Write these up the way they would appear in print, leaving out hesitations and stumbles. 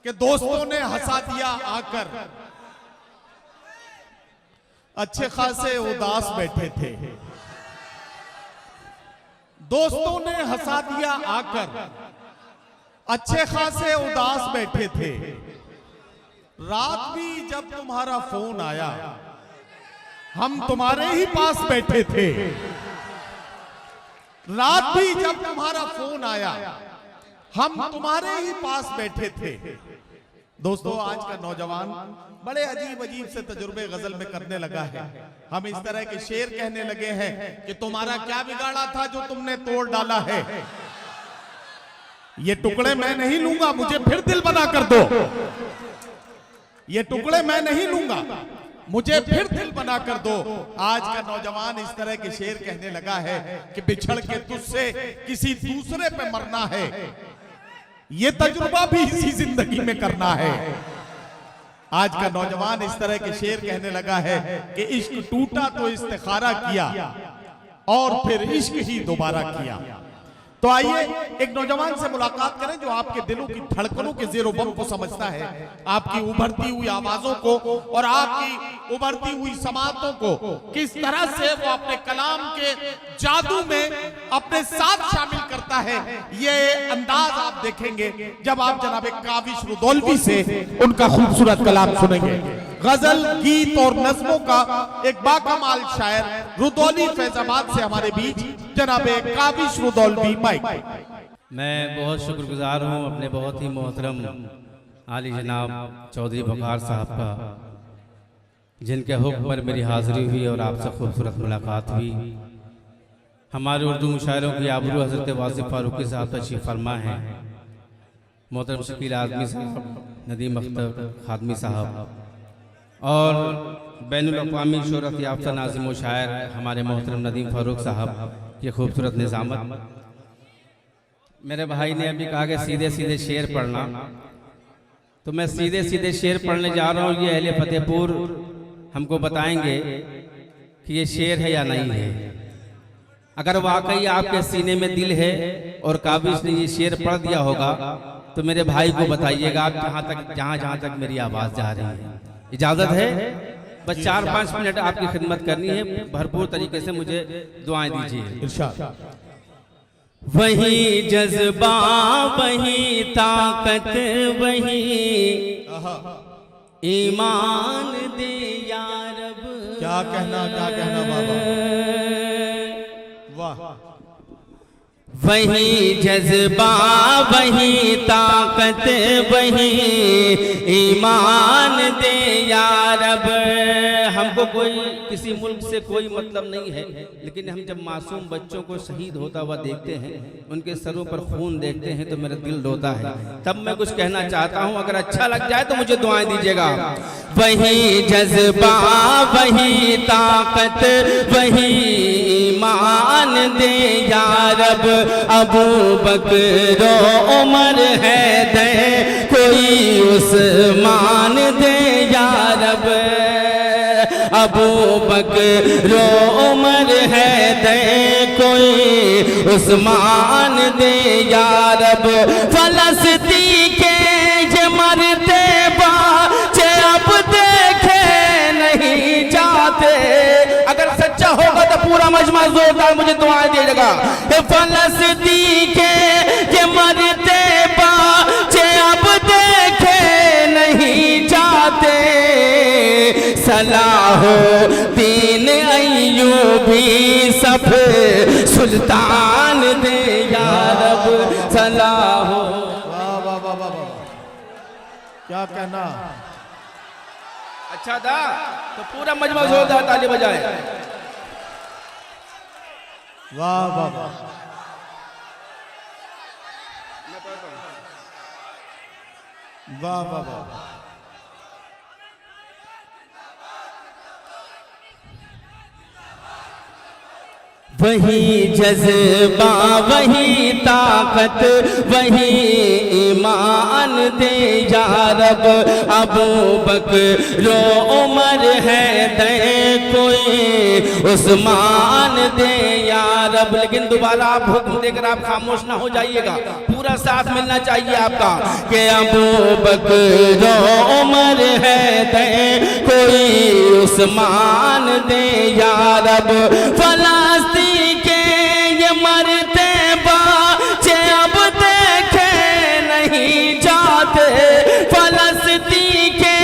कि दोस्तों ने हंसा दिया आकर, अच्छे खासे उदास बैठे थे। दोस्तों ने हंसा दिया आकर, अच्छे खासे उदास बैठे थे। रात भी जब तुम्हारा फोन आया, हम तुम्हारे ही पास बैठे थे। रात भी जब तुम्हारा फोन आया, हम तुम्हारे ही पास बैठे थे। दोस्तों, आज का नौजवान बड़े अजीब अजीब से तजुर्बे गजल में करने लगा है। हम इस तरह के शेर कहने लगे हैं कि तुम्हारा क्या बिगाड़ा था जो तुमने तोड़ डाला है। ये टुकड़े मैं नहीं लूंगा, मुझे फिर दिल बना कर दो। ये टुकड़े मैं नहीं लूंगा, मुझे फिर दिल बना कर दो। आज का नौजवान इस तरह के शेर कहने लगा है कि बिछड़ के तुझसे किसी दूसरे पे मरना है, ये तजुर्बा भी इसी जिंदगी में करना है। आज का नौजवान इस तरह के शेर कहने लगा है कि इश्क टूटा तो इस्तिखारा किया और फिर इश्क ही दोबारा किया। तो आइए एक नौजवान से मुलाकात करें जो आपके दिलों की धड़कनों के ज़ेरो बम को समझता है, आपकी उभरती हुई आवाजों को और आपकी उभरती हुई समातों को किस तरह से वो अपने कलाम के जादू में अपने साथ शामिल करता है। ये अंदाज आप देखेंगे जब आप जनाब काविश रुदौलवी से उनका खूबसूरत कलाम सुनेंगे। गजल, गीत और नज़्मों का एक बाकमाल शायर रुदौली फैजाबाद से हमारे बीच जनाब काविश रुदौलवी माइक। मैं बहुत शुक्रगुजार हूँ अपने बहुत ही मोहतरम आली जनाब चौधरी वकार साहब का, जिनके हुक्म पर मेरी हाज़िरी हुई और आपसे खूबसूरत मुलाकात हुई। हमारे उर्दू मुशायरों की आबरू हज़रत वासिफ फारूकी साहब तशरीफ़ फरमा है, मोहतरम शकील आज़मी साहब, नदीम अख्तर खादमी साहब और बैनुल अक़वामी शोहरत याफ्ता नाज़िम व शायर हमारे मोहतरम नदीम फ़ारूक साहब की खूबसूरत निज़ामत। मेरे भाई ने अभी कहा कि सीधे सीधे शेर पढ़ना, तो मैं सीधे सीधे शेर पढ़ने जा रहा हूँ। ये अहले फतेहपुर हमको बताएंगे कि ये शेर है या नहीं है। अगर वाकई आपके सीने में दिल है और काबिश ने ये शेर पढ़ दिया होगा तो मेरे भाई को बताइएगा, आप जहाँ तक मेरी आवाज़ जा रही है। इजाज़त है, बस 4-5 मिनट आपकी खिदमत करनी है, भरपूर तरीके से मुझे दुआएं दीजिए। वही जज्बा, वही ताकत, वही ईमान दे या रब। क्या कहना बाबा, वाह। वही जज्बा, वही ताकत, वही ईमान दे या रब। हमको कोई किसी मुल्क से कोई मतलब नहीं है, लेकिन हम जब मासूम बच्चों को शहीद होता हुआ देखते हैं, उनके सरों पर खून देखते हैं तो मेरा दिल रोता है। तब मैं कुछ कहना चाहता हूँ, अगर अच्छा लग जाए तो मुझे दुआएं दीजिएगा। वही जज्बा, वही ताकत, वही ईमान दे या रब। अबू बकर उमर है दे, कोई उस्मान दे या रब। अबू बकर उमर है दे, कोई उस्मान दे या रब। फलस्ती के ये मरते बच्चे अब देखे नहीं जाते। अगर सच्चा होगा तो पूरा मजमा जोरदार मुझे दुआएं दीजिएगा। फलस्ती के ये मरते बच्चे अब देखे नहीं जाते। सलाहो दीन अय्यूबी सब सुल्तान दे या रब। सलाहो, वाह वाह वाह वाह, क्या कहना। अच्छा था तो पूरा मजमा जोरदार ताली बजाए। वाह वाह वाह, वाह वाह वाह। वही जज्बा वही ताकत वही ईमान दे या रब। अबू बकर उमर है दे कोई उस्मान दे या रब। लेकिन दोबारा आप हुक्म देकर आप खामोश ना हो जाइएगा, पूरा साथ मिलना चाहिए आपका कि अबू बकर उमर है दे कोई उस्मान दे या रब। फलस्तीन के ये मरते बच्चे अब देखे नहीं जाते। फलस्तीन के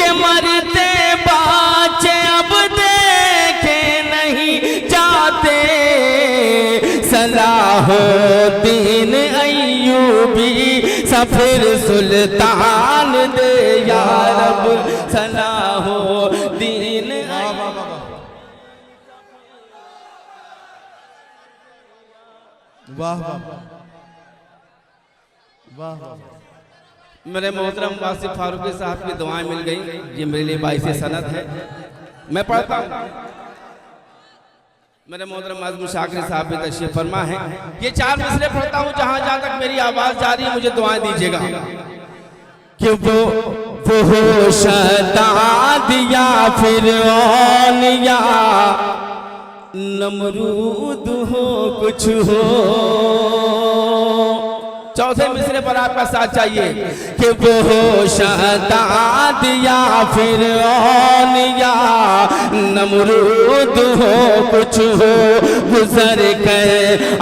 ये मरते बच्चे अब देखे नहीं जाते। सलाहुद्दीन अय्यूबी सफिर सुल्तान दे या रब। सलाहुद्दीन वाह वाह वाह। मेरे मोहतरम वासिफ फारूकी साहब की दुआएं मिल गई, ये मेरे लिए बाइस सनद है। मैं पढ़ता हूँ। मेरे मोहतरम आज़म शाकिर साहब भी तशरीफ फरमा है। ये 4 मिसरे पढ़ता हूँ, जहाँ तक मेरी आवाज जा रही है मुझे दुआएं दीजिएगा। कि वो शद्दाद या फिरौन या नमरूद हो कुछ हो। चौथे मिसरे पर आपका साथ चाहिए कि वो शद्दाद या फिरौन या नमरूद हो कुछ हो। गुजर कर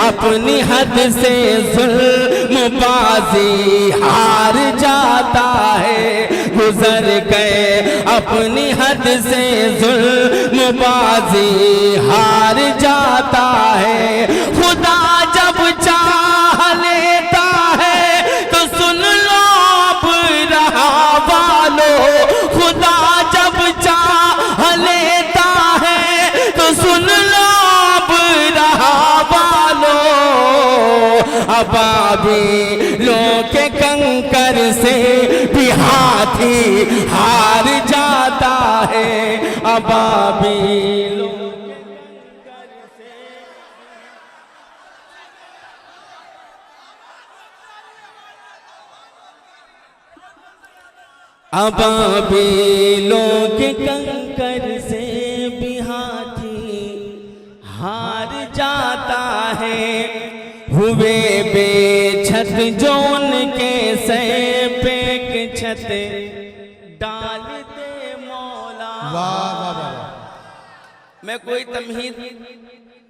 अपनी हद से जुल्म बाजी हार जाता है। गुजर कर अपनी हद से जुल्म बाजी हार जाता है। खुदा जब चाह लेता है तो सुन लो अब रहा वालों। खुदा जब चाह लेता है तो सुन लो अब रहा वालों। अबाबिलों के कंकर से भी हाथी हार जाता है। अबाबिलों अबाबिलों के कंकर से भी हाथी हार जाता है। हुए बेछत जो उनके सर पे छत डाल दे मौला। वाह वाह वाह। मैं कोई तमहीद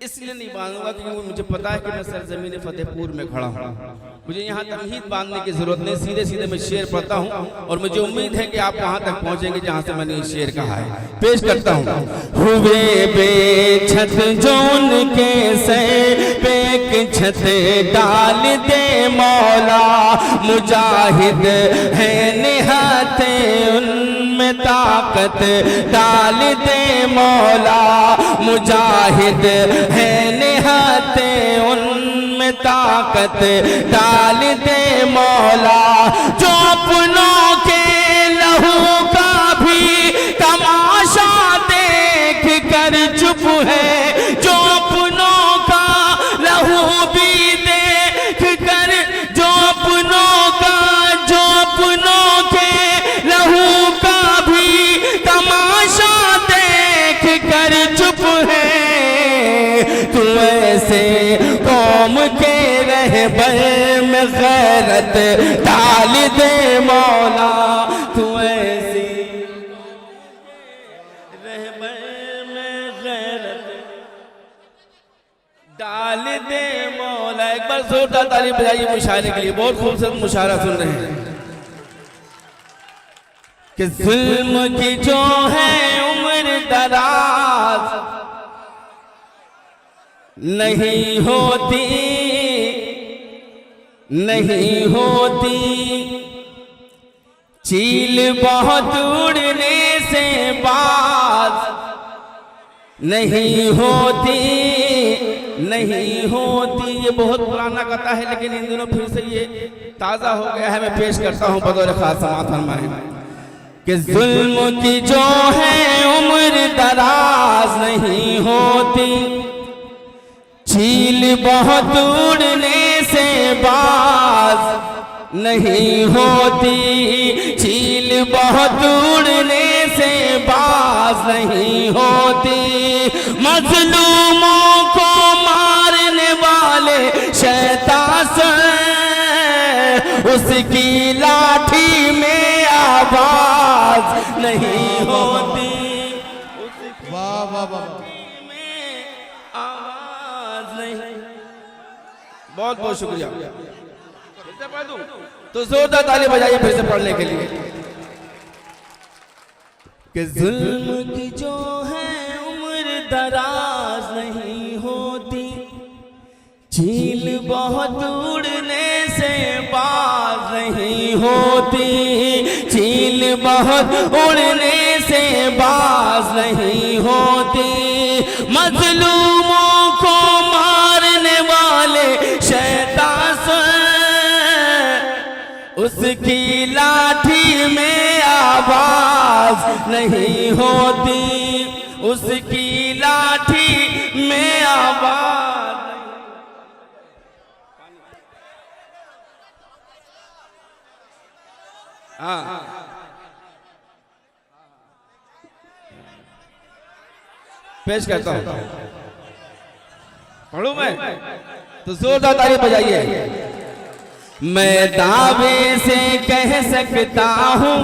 इसलिए नहीं बांधूंगा क्योंकि मुझे पता है कि मैं सरजमीन फतेहपुर में खड़ा हूँ। मुझे यहाँ तमहीद बांधने की जरूरत नहीं, सीधे सीधे मैं शेर पढ़ता हूँ और मुझे उम्मीद है कि आप वहाँ तक पहुँचेंगे जहाँ से मैंने ये शेर कहा है। पेश करता हूँ। हुए बेछत जो उनके सर पे छत डाल दे मौला। मुजाहिद है निहाते उनमें ताकत डाल दे मौला। मुजाहिद है निहाते उनमें ताकत डाल दे मौला। जो अपनों के लहू का भी तमाशा देख कर चुप है। जो अपनों का लहू भी देख कर, जो अपनों के लहू का भी तमाशा देख कर चुप है। तू ऐसे कौम के रहबर में गैरत डाल दे मौला। तू ऐसे रहबर में गैरत डाल दे मौला। एक बार जोरदार ताली बजाइए मुशायरे के लिए, बहुत खूबसूरत मुशायरा सुन रहे हैं। कि जुल्म की जो है उम्र दराज नहीं होती, नहीं होती। चील बहुत उड़ने से बाज नहीं होती, नहीं होती। ये बहुत पुराना कथा है लेकिन इन दिनों फिर से ये ताज़ा हो गया है। मैं पेश करता हूँ बतौर खास समात फरमाएं कि जुल्म की जो है उम्र दराज नहीं होती। चील बहुत उड़ने से बाज नहीं होती, चील बहुत उड़ने से बाज नहीं होती, मजलूमों को मारने वाले शैतान से उसकी लाठी में आवाज नहीं होती, वाह वाह वाह। में आवाज नहीं। बहुत बहुत शुक्रिया। फिर से पढ़ दूं तो जोरदार ताली बजाइए फिर से पढ़ने के लिए। कि जुल्म की जो है उम्र दराज नहीं होती, चील बहुत उड़ने से बाज नहीं होती, चील बहुत उड़ने से बाज नहीं होती, मजलूमों को मारने वाले शैतान से उसकी लाठी में आवाज नहीं होती, उसकी लाठी में आवाज। हाँ पेश करता हूं, पढ़ूं मैं तो जोरदार ताली बजाइए। मैं दावे से कह सकता हूं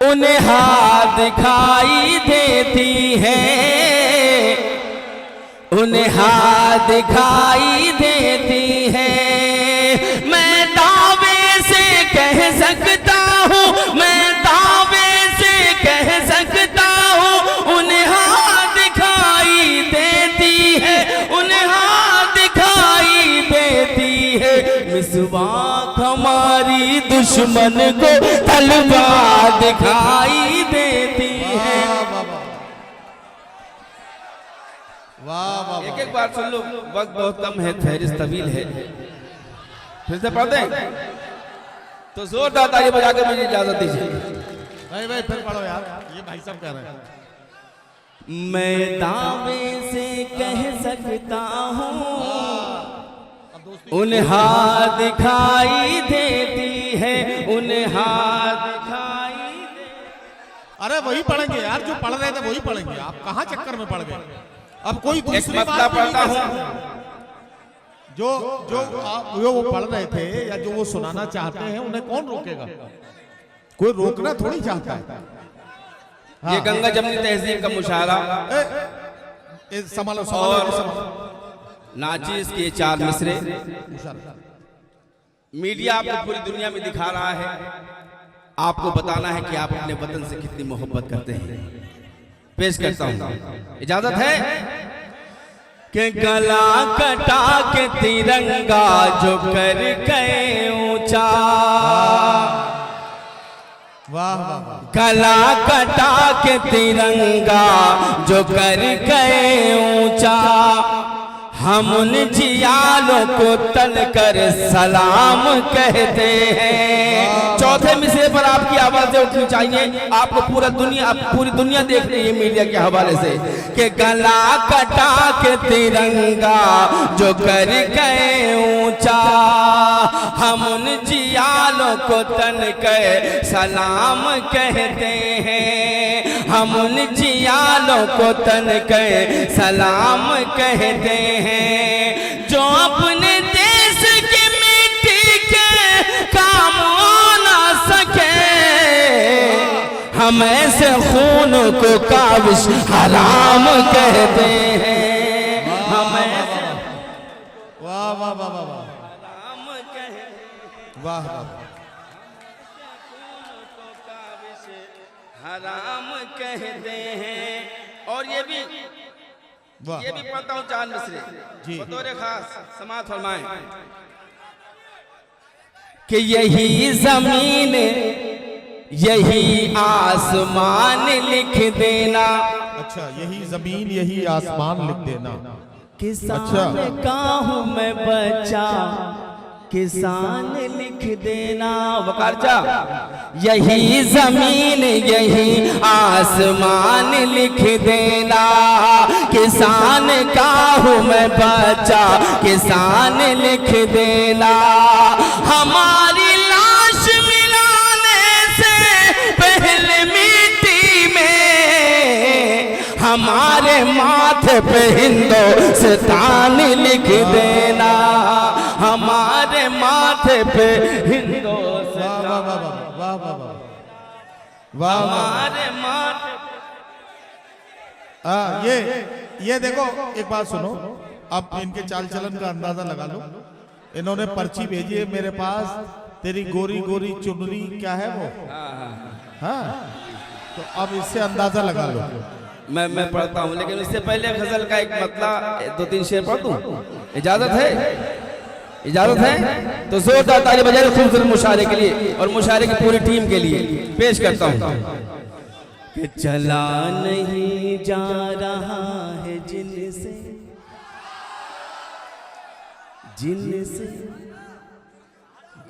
उन्हें हाथ दिखाई देती है, उन्हें हाथ दिखाई देती है, मैं दावे से कह सकता हूं, मैं दावे से कह सकता हूं उन्हें हाथ दिखाई देती है, उन्हें हाथ दिखाई देती है, मिसवाक हमारी दुश्मन को तलवार दिखाई देती है। वाह वाह। एक एक बार सुन लो, वक्त बहुत कम है, फहरिस्त तवील है। फिर से पढ़ दें तो जोरदार ताली बजा के मुझे इजाजत दीजिए। भाई भाई फिर पढ़ो यार, ये भाई साहब कह रहे हैं। मैं दावे से कह सकता हूँ उन्हें हाथ दिखाई देती है, उन्हें हाथ दिखाई दे। अरे वही पढ़ेंगे यार जो पढ़ रहे थे वही पढ़ेंगे, आप कहाँ चक्कर में पड़ गए। अब कोई दूसरी बात पढ़ता हूँ जो जो जो वो पढ़ रहे थे या जो वो सुनाना चाहते हैं उन्हें कौन रोकेगा, कोई रोकना थोड़ी चाहता है। हाँ। ये गंगा जमनी तहजीब का मुशायरा संभालो और नाचिस के चार मिसरे मीडिया आपको पूरी दुनिया में दिखा रहा है, आपको बताना है कि आप अपने वतन से कितनी मोहब्बत करते हैं। पेश करता हूं, इजाजत है कि गला कटा के तिरंगा जो कर गए ऊंचा, वाह वाह, गला कटा के तिरंगा जो कर गए ऊंचा, हम उन जियालों को तल कर सलाम कहते हैं। चौथे मिसरे पर आपकी आवाजें उठनी चाहिए, आपको पूरी दुनिया देख रही है मीडिया के हवाले से कि गला कटा के तिरंगा जो कर गए ऊंचा, हम उन जियालों को तल कर सलाम कहते हैं, हम उन जियालों को तन कर सलाम कहते हैं, जो अपने देश की मिट्टी के काम ना सके, हम ऐसे खून को काविश हराम कहते हैं, हम ऐसे वाह वाह वाह वाह वाह हराम कहते हैं, वाह वाह, हराम कहते हैं। और ये भी पढ़ता हूँ चांद मिसरे जी, बतौर खास समाज फरमाएं कि यही जमीन यही आसमान लिख देना, अच्छा यही जमीन यही आसमान लिख देना, किसान का हूँ मैं बच्चा, किसान लिख लिख देना। वकारचा, यही जमीन यही आसमान लिख देना। किसान का हूँ मैं बच्चा, किसान लिख देना। हमारी लाश मिलाने से पहले मिट्टी में हमारे माथे पे हिंदुस्तान लिख देना। हमारे माथे पे हिंदुस्तान, वाह वाह वाह वाह वाह वाह वाह। हमारे माथे। हाँ, ये देखो, एक बात सुनो, अब इनके चाल चलन का अंदाजा लगा लो। इन्होंने पर्ची भेजी है मेरे पास, तेरी गोरी गोरी चुनरी क्या है वो। हाँ, तो अब इससे अंदाजा लगा लो। मैं पढ़ता हूँ, लेकिन उससे पहले गजल का एक मतला 2-3 शेर पढ़ दूं? इजाजत है? इजाजत है तो जोरदार ताली बजाए खूबसूरत मुशायरे के लिए और मुशायरे की पूरी टीम के लिए पेश करता हूँ कि चला नहीं जा रहा है जिनसे जिनसे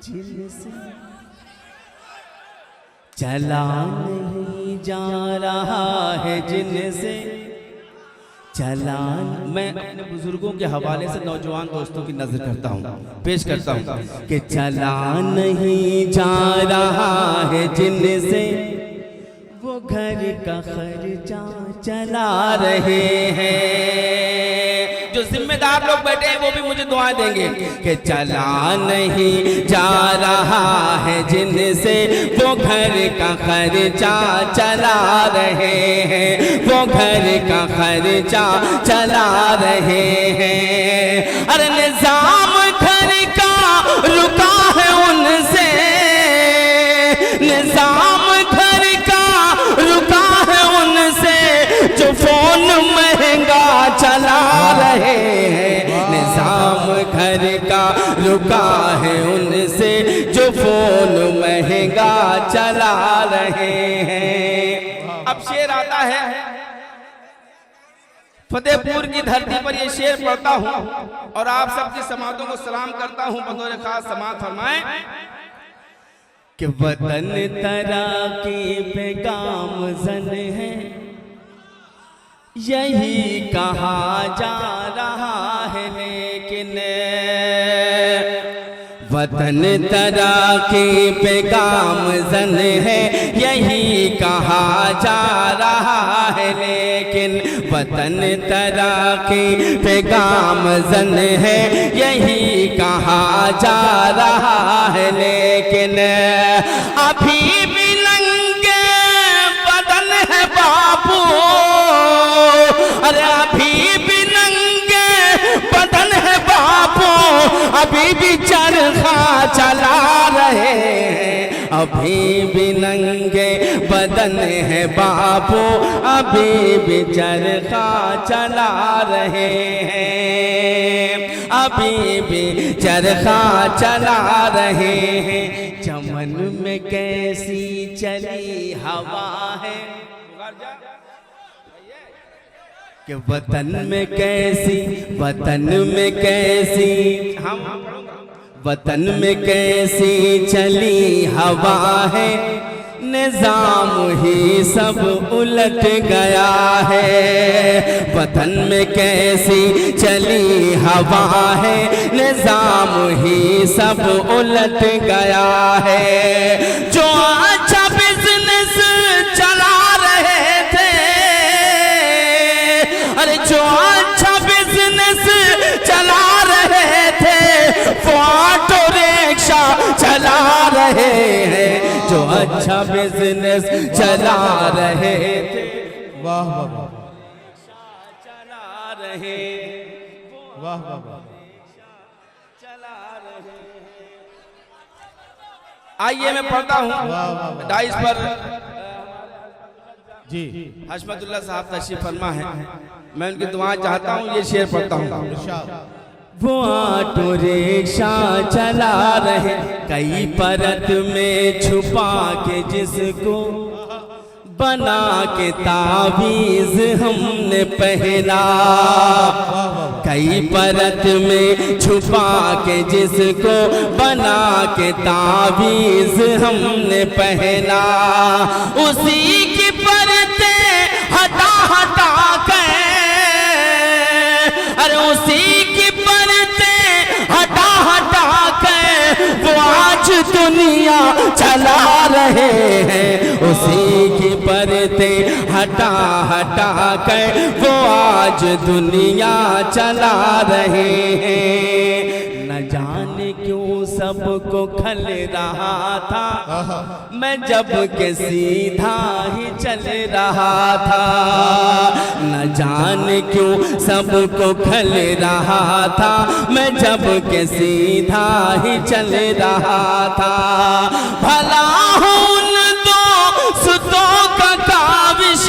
जिनसे चला नहीं जा रहा है जिनसे चलान। मैं अपने बुजुर्गों के हवाले से नौजवान दोस्तों की नजर करता हूँ, पेश करता हूँ कि चला नहीं जा रहा है जिनसे वो घर का खर्चा चला रहे हैं। जो जिम्मेदार लोग बैठे हैं वो भी मुझे दुआ देंगे कि चला नहीं जा रहा है जिनसे वो घर का खर्चा चला रहे हैं, वो घर का खर्चा चला रहे हैं। अरे निजाम घर का रुका है उनसे, निजाम घर का रुका है उनसे जो फोन महंगा चला रहे हैं। निजाम घर का रुका है उनसे जो फोन महंगा चला रहे हैं। अब शेर आता है, फतेहपुर की धरती पर ये शेर पढ़ता हूँ और आप सबकी समातों को सलाम करता हूँ। बतौर खास समात फरमाएं कि वतन तराकी पे गामज़न है, यही कहा जा रहा है लेकिन वतन तराकी पे गामज़न है, यही कहा जा रहा है लेकिन वतन तराकी पे गामज़न है, यही कहा जा रहा है लेकिन अभी भी नंगे बदन है बाबू। अरे अभी भी नंगे बदन है बाबू, अभी भी चरखा चला रहे हैं। अभी भी नंगे बदन है बाबू, अभी भी चरखा चला रहे हैं, अभी भी चरखा चला रहे हैं। चमन में कैसी चली हवा है कि वतन में कैसी, वतन में कैसी, वतन में कैसी चली हवा है, निजाम ही सब उलट गया है। वतन में कैसी चली हवा है, निजाम ही सब उलट गया है। जो अच्छा बिजनेस चला रहे थे, अरे जो अच्छा बिजनेस चला रहे थे वो ऑटो रिक्शा चला रहे हैं। जो अच्छा बिजनेस चला रहे थे, वाह वाह वाह, चला रहे, वाह वाह वाह। चला रहे। आइए मैं पढ़ता हूँ डाइस पर जी। हशमतुल्लाह साहब तशरीफ फरमा है, मैं उनकी दुआ चाहता हूँ। ये शेर पढ़ता हूँ। वो ऑटो रिक्शा चला रहे कई परत में छुपा के, जिसको बना के तावीज हमने पहना। कई परत में छुपा के जिसको बना के ताबीज हमने पहना, उसी की परते हटा हटा के, अरे उसी की परते हटा हटा के वो आज दुनिया चला रहे हैं, उसी की परते हटा हटा के वो आज दुनिया चला रहे हैं। न जाने क्यों सबको खल रहा था, मैं जब के सीधा ही चल रहा था। न जाने क्यों सबको खल रहा था, मैं जब के सीधा ही चल रहा था। भला उन दो सुतों का काविश,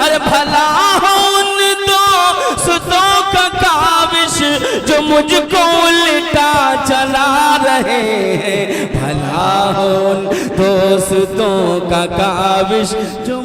अरे भला उन दो सुतों का काविश जो मुझको उल्टा चला रहे हैं। भला उन दोस्तों का काविश जो